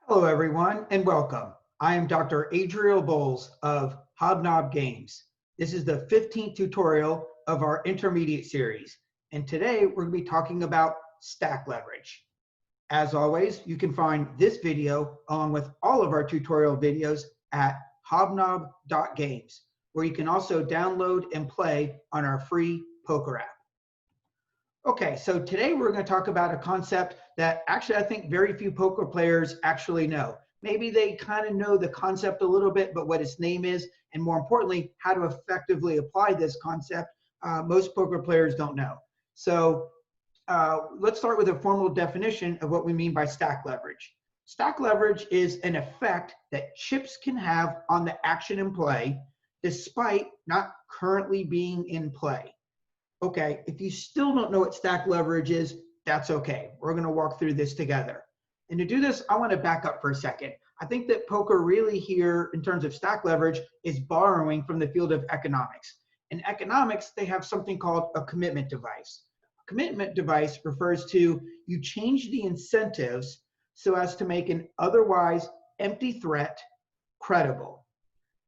Hello, everyone, and welcome. I am Dr. Adriel Bowles of Hobnob Games. This is the 15th tutorial of our intermediate series, and today we're going to be talking about stack leverage. As always, you can find this video along with all of our tutorial videos at hobnob.games, where you can also download and play on our free poker app. Okay, so today we're going to talk about a concept that actually I think very few poker players actually know. Maybe they kind of know the concept a little bit, but what its name is, and more importantly, how to effectively apply this concept, most poker players don't know. So let's start with a formal definition of what we mean by stack leverage. Stack leverage is an effect that chips can have on the action in play, despite not currently being in play. Okay, if you still don't know what stack leverage is, that's okay. We're going to walk through this together. And to do this, I want to back up for a second. I think that poker really here, in terms of stack leverage, is borrowing from the field of economics. In economics, they have something called a commitment device. A commitment device refers to you change the incentives so as to make an otherwise empty threat credible.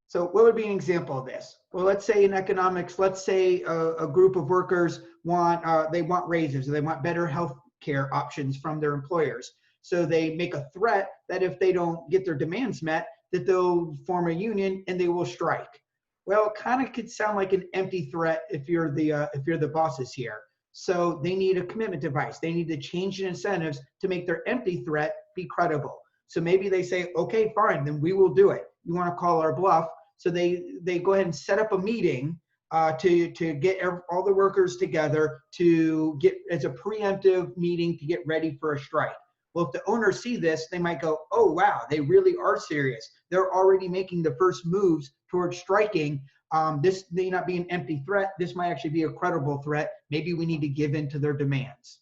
So what would be an example of this? Well, let's say in economics, let's say a group of workers they want raises, or they want better health care options from their employers. So they make a threat that if they don't get their demands met, that they'll form a union and they will strike. Well, it kind of could sound like an empty threat if you're the bosses here. So they need a commitment device. They need to change the incentives to make their empty threat be credible. So maybe they say, okay, fine, then we will do it. You want to call our bluff? So they go ahead and set up a meeting to get all the workers together to get as a preemptive meeting to get ready for a strike. Well, if the owners see this, they might go, oh, wow, they really are serious. They're already making the first moves towards striking. This may not be an empty threat. This might actually be a credible threat. Maybe we need to give in to their demands.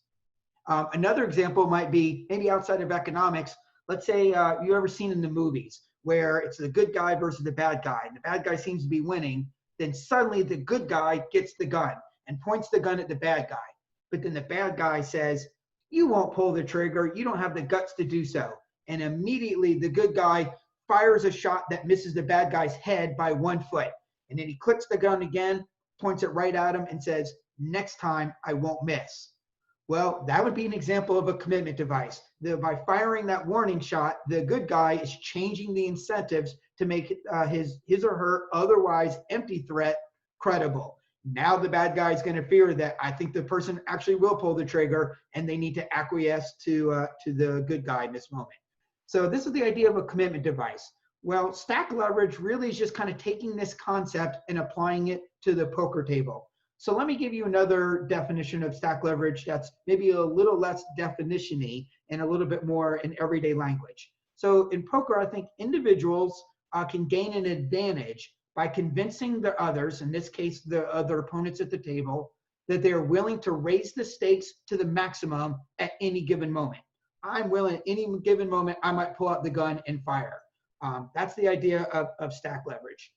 Another example might be maybe outside of economics. Let's say you ever seen in the movies where it's the good guy versus the bad guy, and the bad guy seems to be winning, then suddenly the good guy gets the gun and points the gun at the bad guy. But then the bad guy says, you won't pull the trigger, you don't have the guts to do so. And immediately the good guy fires a shot that misses the bad guy's head by 1 foot. And then he clicks the gun again, points it right at him and says, next time I won't miss. Well, that would be an example of a commitment device. By firing that warning shot, the good guy is changing the incentives to make his or her otherwise empty threat credible. Now the bad guy is going to fear that I think the person actually will pull the trigger, and they need to acquiesce to the good guy in this moment. So this is the idea of a commitment device. Well, stack leverage really is just kind of taking this concept and applying it to the poker table. So let me give you another definition of stack leverage that's maybe a little less definition-y and a little bit more in everyday language. So in poker, I think individuals can gain an advantage by convincing the others, in this case, the other opponents at the table, that they are willing to raise the stakes to the maximum at any given moment. I'm willing at any given moment, I might pull out the gun and fire. That's the idea of stack leverage.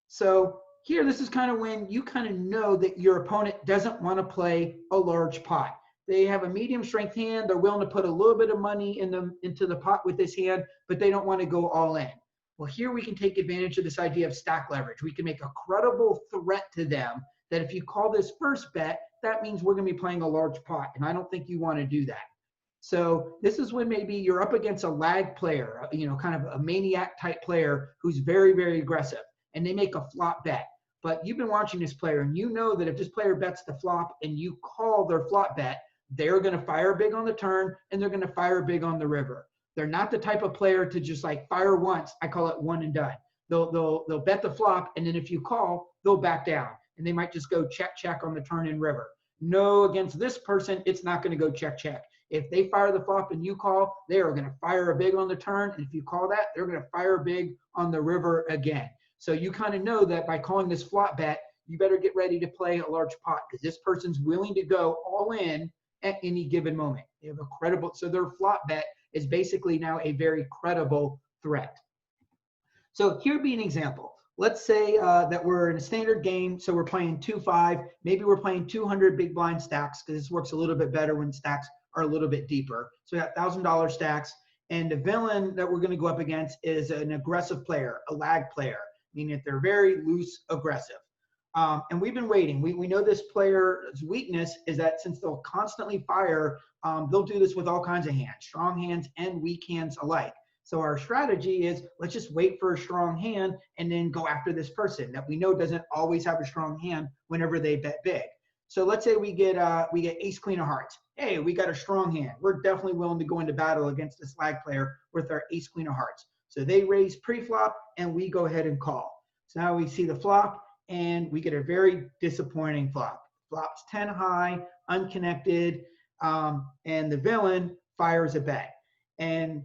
So here, this is kind of when you kind of know that your opponent doesn't want to play a large pot. They have a medium strength hand. They're willing to put a little bit of money into the pot with this hand, but they don't want to go all in. Well, here we can take advantage of this idea of stack leverage. We can make a credible threat to them that if you call this first bet, that means we're going to be playing a large pot, and I don't think you want to do that. So this is when maybe you're up against a lag player, kind of a maniac type player who's very, very aggressive, and they make a flop bet. But you've been watching this player, and you know that if this player bets the flop and you call their flop bet, they're going to fire big on the turn and they're going to fire big on the river. They're not the type of player to just like fire once. I call it one and done. They'll bet the flop, and then if you call, they'll back down, and they might just go check on the turn and river. No, against this person, it's not going to go check. If they fire the flop and you call, they are going to fire a big on the turn, and if you call that, they're going to fire big on the river again. So you kind of know that by calling this flop bet, you better get ready to play a large pot because this person's willing to go all in at any given moment. They have a credible, so their flop bet is basically now a very credible threat. So here'd be an example. Let's say that we're in a standard game, so we're playing 2-5. Maybe we're playing 200 big blind stacks because this works a little bit better when stacks are a little bit deeper. So we got $1,000 stacks, And the villain that we're going to go up against is an aggressive player, a lag player, meaning that they're very loose aggressive. And we've been waiting. We know this player's weakness is that since they'll constantly fire, they'll do this with all kinds of hands, strong hands and weak hands alike. So our strategy is let's just wait for a strong hand and then go after this person that we know doesn't always have a strong hand whenever they bet big. So let's say we get ace queen of hearts. Hey, we got a strong hand. We're definitely willing to go into battle against this lag player with our ace queen of hearts. So they raise pre-flop and we go ahead and call. So now we see the flop and we get a very disappointing flop. Flop's 10 high, unconnected, and the villain fires a bet. And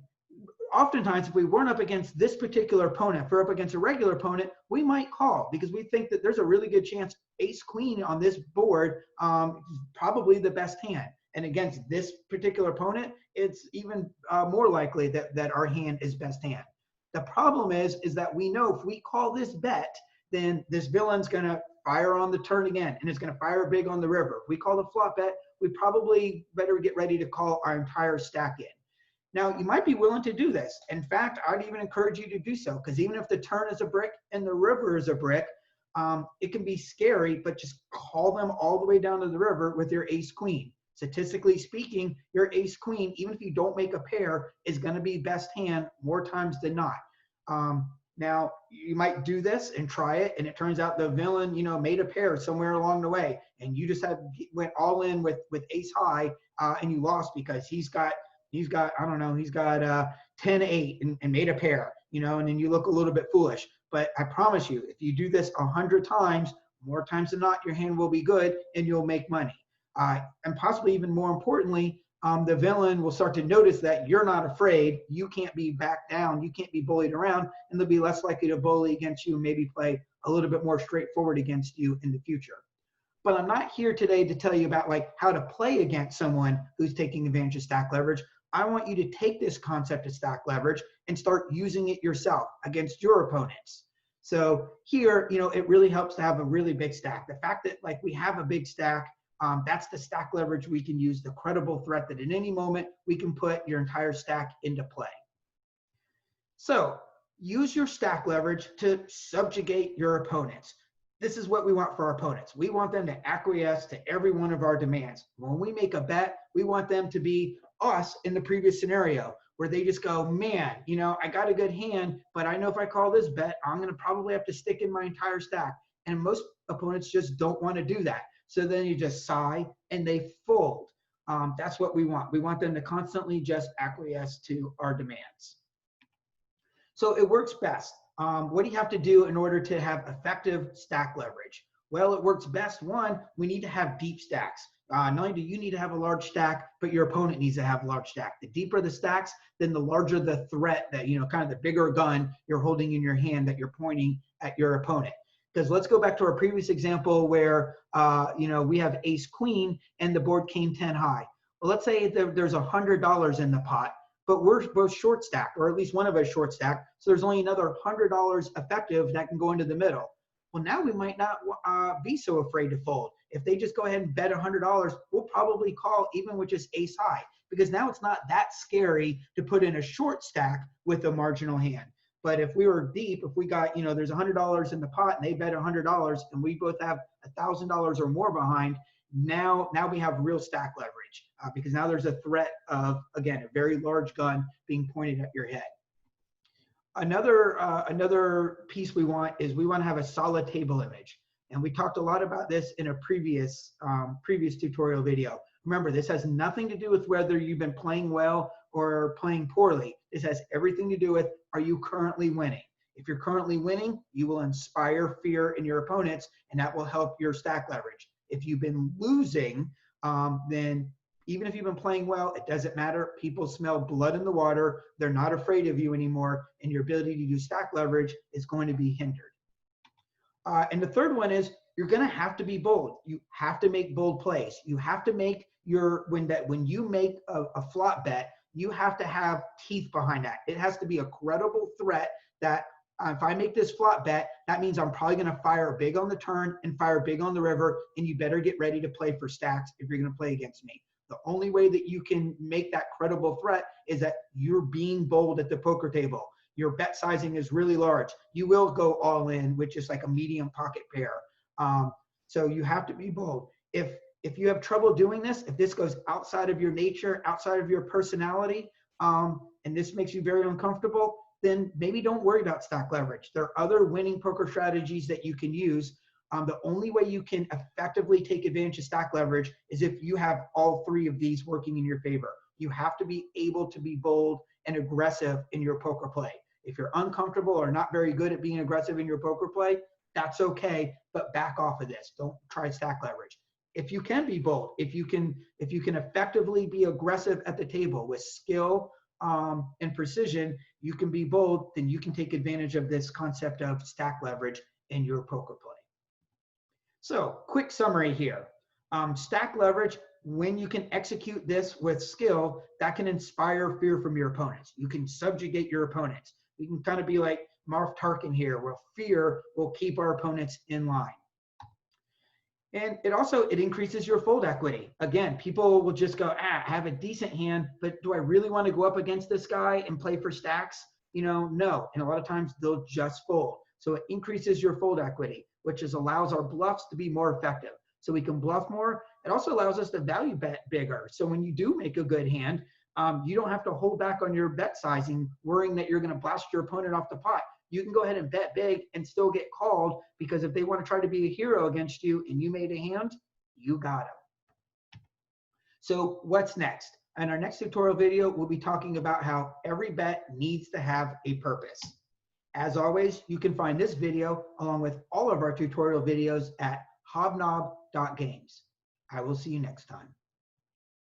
oftentimes, if we weren't up against this particular opponent, if we're up against a regular opponent, we might call because we think that there's a really good chance ace queen on this board is probably the best hand. And against this particular opponent, it's even more likely that our hand is best hand. The problem is that we know if we call this bet, then this villain's going to fire on the turn again, and it's going to fire big on the river. If we call the flop bet, we probably better get ready to call our entire stack in. Now, you might be willing to do this. In fact, I'd even encourage you to do so, because even if the turn is a brick and the river is a brick, it can be scary, but just call them all the way down to the river with your ace queen. Statistically speaking, your ace queen, even if you don't make a pair, is going to be best hand more times than not. Now, you might do this and try it, and it turns out the villain, made a pair somewhere along the way, and you just went all in with ace high, and you lost because he's got 10-8 and made a pair, and then you look a little bit foolish. But I promise you, if you do this 100 times, more times than not, your hand will be good and you'll make money. And possibly even more importantly, the villain will start to notice that you're not afraid, you can't be backed down, you can't be bullied around, and they'll be less likely to bully against you and maybe play a little bit more straightforward against you in the future. But I'm not here today to tell you about how to play against someone who's taking advantage of stack leverage. I want you to take this concept of stack leverage and start using it yourself against your opponents. So here, it really helps to have a really big stack. The fact that we have a big stack, that's the stack leverage we can use, the credible threat that at any moment we can put your entire stack into play. So use your stack leverage to subjugate your opponents. This is what we want for our opponents. We want them to acquiesce to every one of our demands. When we make a bet, we want them to be us in the previous scenario where they just go, man, I got a good hand, but I know if I call this bet, I'm going to probably have to stick in my entire stack. And most opponents just don't want to do that. So then you just sigh and they fold. That's what we want. We want them to constantly just acquiesce to our demands. So it works best. What do you have to do in order to have effective stack leverage? Well, it works best. One, we need to have deep stacks. Not only do you need to have a large stack, but your opponent needs to have a large stack. The deeper the stacks, then the larger the threat that, kind of the bigger gun you're holding in your hand that you're pointing at your opponent. Because let's go back to our previous example where, we have ace queen and the board came 10 high. Well, let's say there's $100 in the pot, but we're both short stacked, or at least one of us short stacked. So there's only another $100 effective that can go into the middle. Well, now we might not be so afraid to fold. If they just go ahead and bet $100, we'll probably call even with just ace high, because now it's not that scary to put in a short stack with a marginal hand. But if we were deep, if we got, there's $100 in the pot and they bet $100 and we both have $1,000 or more behind, now we have real stack leverage because now there's a threat of, again, a very large gun being pointed at your head. Another piece we want to have a solid table image. And we talked a lot about this in a previous tutorial video. Remember, this has nothing to do with whether you've been playing well or playing poorly. This has everything to do with, are you currently winning? If you're currently winning, you will inspire fear in your opponents, and that will help your stack leverage. If you've been losing, then even if you've been playing well, it doesn't matter. People smell blood in the water. They're not afraid of you anymore, and your ability to do stack leverage is going to be hindered. And the third one is you're going to have to be bold. You have to make bold plays. You have to make when you make a flop bet, you have to have teeth behind that. It has to be a credible threat that if I make this flop bet, that means I'm probably going to fire big on the turn and fire big on the river, and you better get ready to play for stacks if you're going to play against me. The only way that you can make that credible threat is that you're being bold at the poker table. Your bet sizing is really large. You will go all in with just like a medium pocket pair. So you have to be bold. If you have trouble doing this, if this goes outside of your nature, outside of your personality, and this makes you very uncomfortable, then maybe don't worry about stack leverage. There are other winning poker strategies that you can use. The only way you can effectively take advantage of stack leverage is if you have all three of these working in your favor. You have to be able to be bold and aggressive in your poker play. If you're uncomfortable or not very good at being aggressive in your poker play, that's okay, but back off of this. Don't try stack leverage. If you can be bold, if you can effectively be aggressive at the table with skill and precision, you can be bold, then you can take advantage of this concept of stack leverage in your poker play. So, quick summary here. Stack leverage, when you can execute this with skill, that can inspire fear from your opponents. You can subjugate your opponents. You can kind of be like Marv Tarkin here, where fear will keep our opponents in line. And it increases your fold equity. Again, people will just go, I have a decent hand, but do I really want to go up against this guy and play for stacks? No. And a lot of times they'll just fold. So it increases your fold equity, which allows our bluffs to be more effective. So we can bluff more. It also allows us to value bet bigger. So when you do make a good hand, you don't have to hold back on your bet sizing, worrying that you're going to blast your opponent off the pot. You can go ahead and bet big and still get called, because if they want to try to be a hero against you and you made a hand, you got them. So what's next? In our next tutorial video, we'll be talking about how every bet needs to have a purpose. As always, you can find this video along with all of our tutorial videos at hobnob.games. I will see you next time.